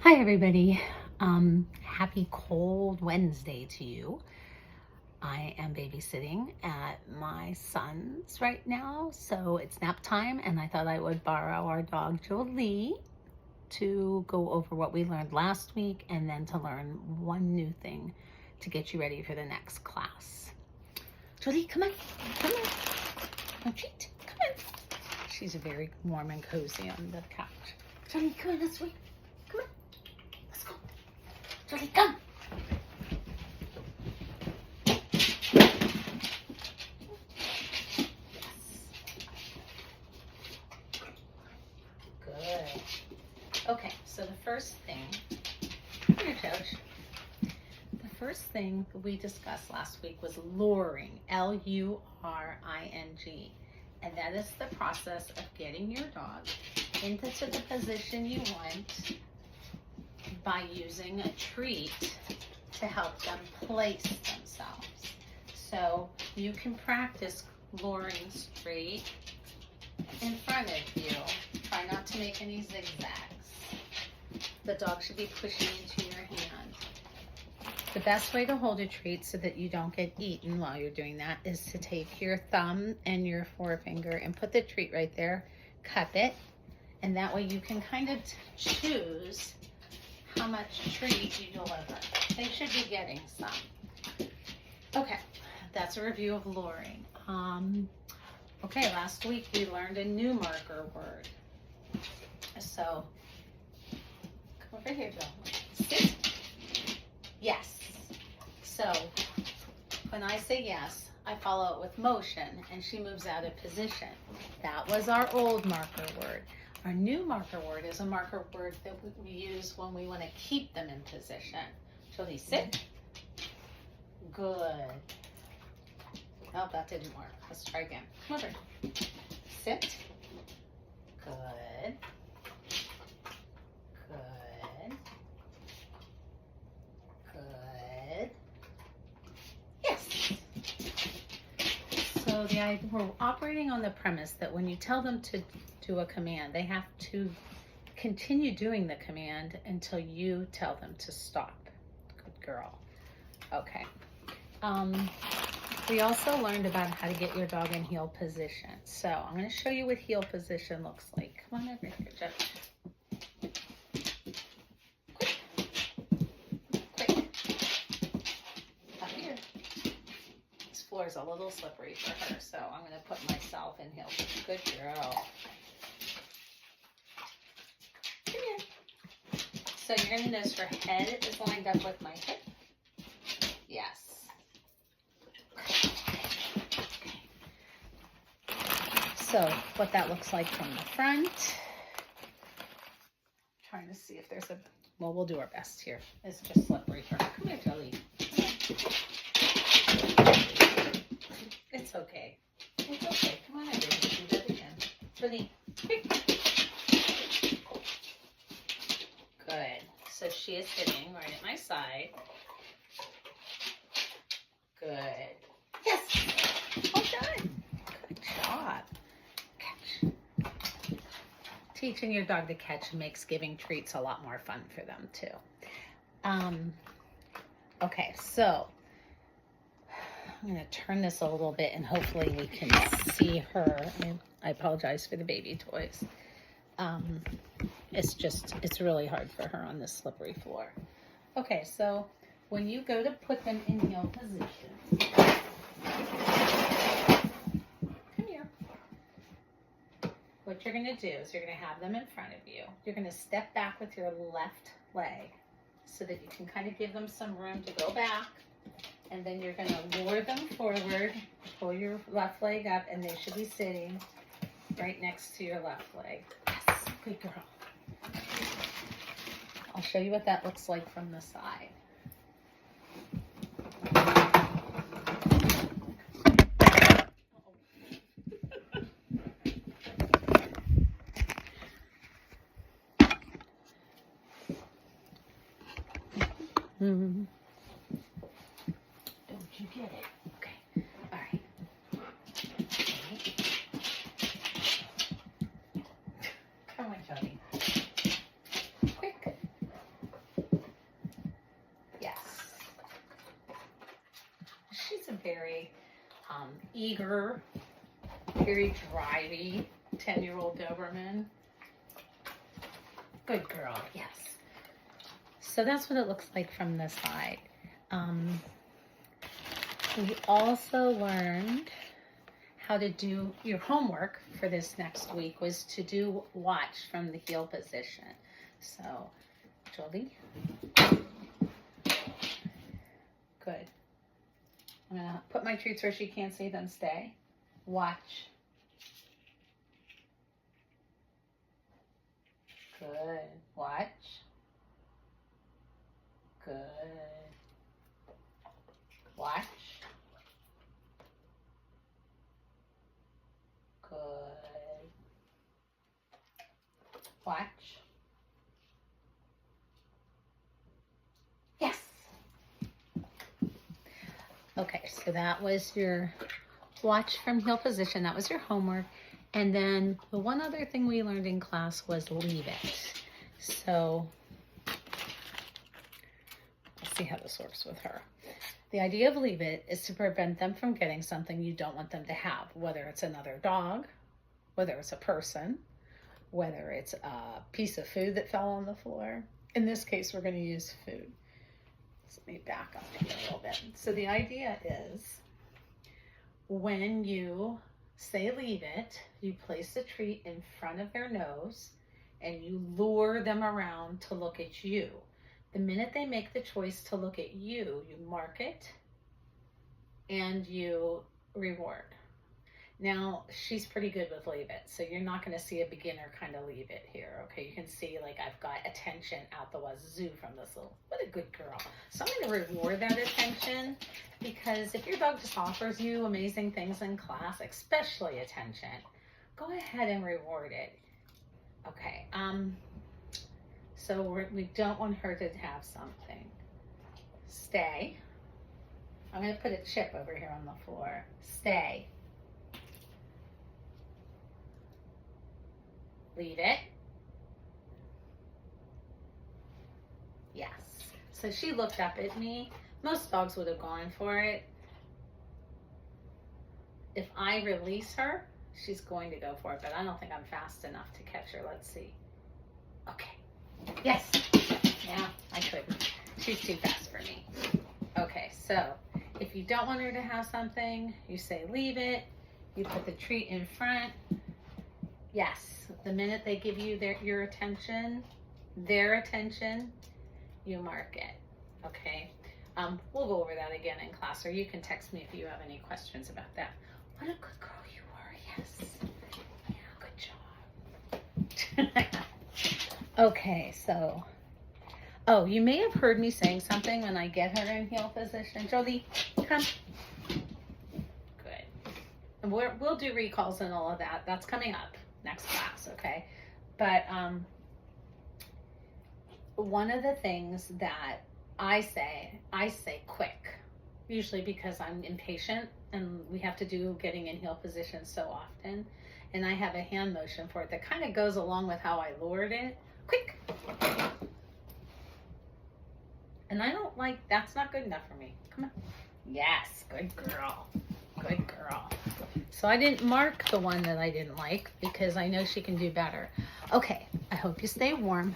Hi everybody. Happy cold Wednesday to you. I am babysitting at my son's right now, so it's nap time, and I thought I would borrow our dog Jolie to go over what we learned last week and then to learn one new thing to get you ready for the next class. Jolie, come on. Come on. No treat. Come on. She's very warm and cozy on the couch. Jolie, come on this way. Come on. Let's go. Jolie, come. Good. Okay, so the first thing, come here, Coach. The first thing we discussed last week was luring, L-U-R-I-N-G. And that is the process of getting your dog into the position you want by using a treat to help them place themselves. So you can practice luring straight in front of you. Try not to make any zigzags. The dog should be pushing into your hand. The best way to hold a treat so that you don't get eaten while you're doing that is to take your thumb and your forefinger and put the treat right there, cup it, and that way you can kind of choose how much treat you deliver. They should be getting some. Okay, that's a review of luring. Okay, last week we learned a new marker word. So, come over here, Joe. Sit. Yes. So, when I say yes, I follow it with motion, and she moves out of position. That was our old marker word. Our new marker word is a marker word that we use when we want to keep them in position. Jolie, sit. Good. Oh, that didn't work. Let's try again. Come over. Sit. Good. Good. Good. Yes. So we're operating on the premise that when you tell them to do a command, they have to continue doing the command until you tell them to stop. Good girl. Okay. We also learned about how to get your dog in heel position. So I'm going to show you what heel position looks like. Come on over here, Jeff. Quick. Quick. Up here. This floor is a little slippery for her, so I'm going to put myself in heel. Good girl. Come here. So you're going to notice her head is lined up with my hip. Yes. So what that looks like from the front. Trying to see if there's a, well, we'll do our best here. It's just slippery for her. Come here, Jolie. It's okay. It's okay. Come on, I did do that again. Jolie, quick. Good. So she is sitting right at my side. Good. Yes. Well done. Good job. Teaching your dog to catch makes giving treats a lot more fun for them too. Okay, so I'm going to turn this a little bit and hopefully we can see her. I apologize for the baby toys. It's really hard for her on this slippery floor. Okay, so when you go to put them in heel position, what you're going to do is you're going to have them in front of you. You're going to step back with your left leg so that you can kind of give them some room to go back. And then you're going to lure them forward, pull your left leg up, and they should be sitting right next to your left leg. Yes, good girl. I'll show you what that looks like from the side. Don't you get it? Okay. All right. Come on, Johnny. Quick. eager, very drivey 10-year-old Doberman. Good girl, yes. So that's what it looks like from the side. We also learned how to do your homework for this next week was to do watch from the heel position. So, Jolie. Good. I'm going to put my treats where she can't see them. Stay. Watch. Good. Watch. Good. Watch. Good. Watch. Yes. Okay, so that was your watch from heel position. That was your homework. And then the one other thing we learned in class was leave it. So let's see how this works with her. The idea of leave it is to prevent them from getting something you don't want them to have, whether it's another dog, whether it's a person, whether it's a piece of food that fell on the floor. In this case, we're going to use food. Let me back up a little bit. So the idea is when you say leave it, you place the treat in front of their nose and you lure them around to look at you. The minute they make the choice to look at you, you mark it and you reward. Now, she's pretty good with leave it, so you're not going to see a beginner kind of leave it here, okay? You can see, like, I've got attention out the wazoo from this little, what a good girl. So I'm going to reward that attention, because if your dog just offers you amazing things in class, especially attention, go ahead and reward it. Okay, so we don't want her to have something. Stay. I'm going to put a chip over here on the floor. Stay. Leave it. Yes. So she looked up at me. Most dogs would have gone for it. If I release her, she's going to go for it, but I don't think I'm fast enough to catch her. Let's see. Okay. Yes. Yeah, I couldn't. She's too fast for me. Okay, so if you don't want her to have something, you say leave it. You put the treat in front. Yes. The minute they give you your attention, their attention, you mark it. Okay. We'll go over that again in class, or you can text me if you have any questions about that. What a good girl you are. Yes. Yeah, good job. Okay, so, oh, you may have heard me saying something when I get her in heel position. Jolie, come. Good. And we'll do recalls and all of that. That's coming up next class, okay? But one of the things that I say quick, usually because I'm impatient and we have to do getting in heel position so often, and I have a hand motion for it that kind of goes along with how I lured it. Quick. And I don't like, that's not good enough for me. Come on. Yes, good girl. Good girl. So I didn't mark the one that I didn't like because I know she can do better. Okay, I hope you stay warm.